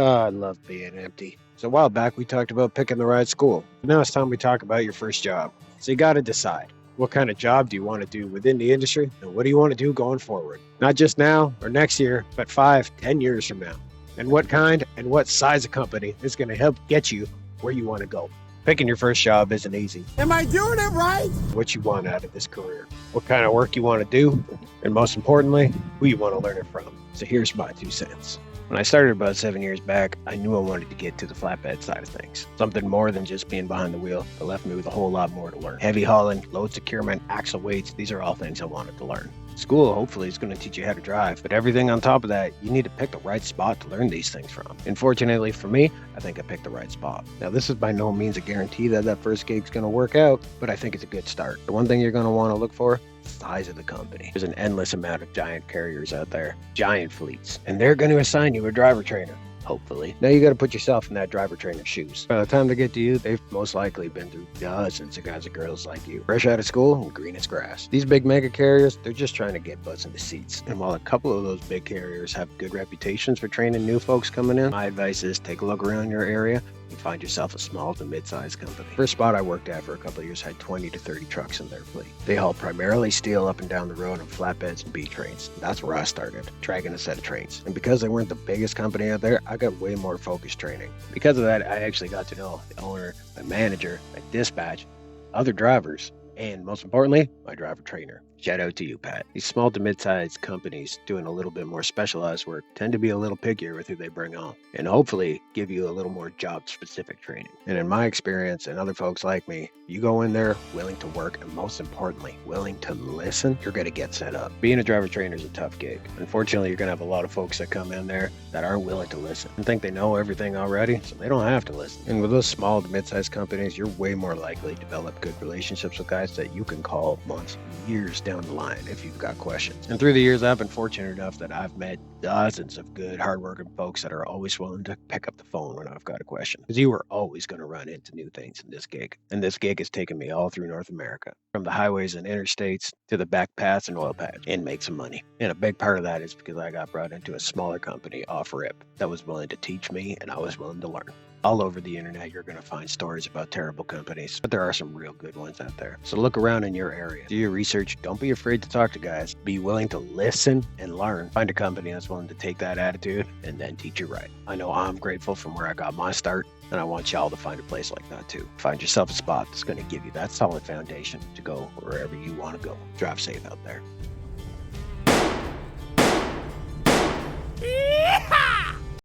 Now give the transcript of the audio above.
I love being empty. So a while back, we talked about picking the right school. Now it's time we talk about your first job. So you got to decide, what kind of job do you want to do within the industry, and what do you want to do going forward? Not just now or next year, but 5, 10 years from now. And what kind and what size of company is going to help get you where you want to go. Picking your first job isn't easy. Am I doing it right? What you want out of this career, what kind of work you want to do, and most importantly, who you want to learn it from. So here's my 2 cents. When I started about 7 years back, I knew I wanted to get to the flatbed side of things. Something more than just being behind the wheel. It left me with a whole lot more to learn. Heavy hauling, load securement, axle weights, these are all things I wanted to learn. School hopefully is going to teach you how to drive, but everything on top of that, you need to pick the right spot to learn these things from. And fortunately for me, I think I picked the right spot. Now this is by no means a guarantee that that first gig's going to work out, but I think it's a good start. The one thing you're going to want to look for, size of the company. There's an endless amount of giant carriers out there, giant fleets, and they're going to assign you a driver trainer. Hopefully. Now you got to put yourself in that driver trainer's shoes. By the time they get to you, they've most likely been through dozens of guys and girls like you. Fresh out of school and green as grass. These big mega carriers, they're just trying to get butts in the seats. And while a couple of those big carriers have good reputations for training new folks coming in, my advice is take a look around your area and find yourself a small to mid-sized company. First spot I worked at for a couple of years had 20 to 30 trucks in their fleet. They haul primarily steel up and down the road on flatbeds and B trains. That's where I started, dragging a set of trains. And because they weren't the biggest company out there, I got way more focused training. Because of that, I actually got to know the owner, my manager, my dispatch, other drivers, and most importantly, my driver trainer. Shout out to you, Pat. These small to mid-sized companies doing a little bit more specialized work tend to be a little pickier with who they bring on, and hopefully give you a little more job-specific training. And in my experience, and other folks like me, you go in there willing to work, and most importantly, willing to listen, you're going to get set up. Being a driver trainer is a tough gig. Unfortunately, you're going to have a lot of folks that come in there that aren't willing to listen and think they know everything already, so they don't have to listen. And with those small to mid-sized companies, you're way more likely to develop good relationships with guys that you can call months, years down the line if you've got questions. And through the years, I've been fortunate enough that I've met dozens of good, hardworking folks that are always willing to pick up the phone when I've got a question. Because you are always going to run into new things in this gig. And this gig has taken me all through North America, from the highways and interstates to the back paths and oil patch, and make some money. And a big part of that is because I got brought into a smaller company off rip that was willing to teach me, and I was willing to learn. All over the internet, you're going to find stories about terrible companies, but there are some real good ones out there. So look around in your area. Do your research. Don't be afraid to talk to guys. Be willing to listen and learn. Find a company that's willing to take that attitude and then teach you right. I know I'm grateful from where I got my start, and I want y'all to find a place like that too. Find yourself a spot that's going to give you that solid foundation to go wherever you want to go. Drive safe out there.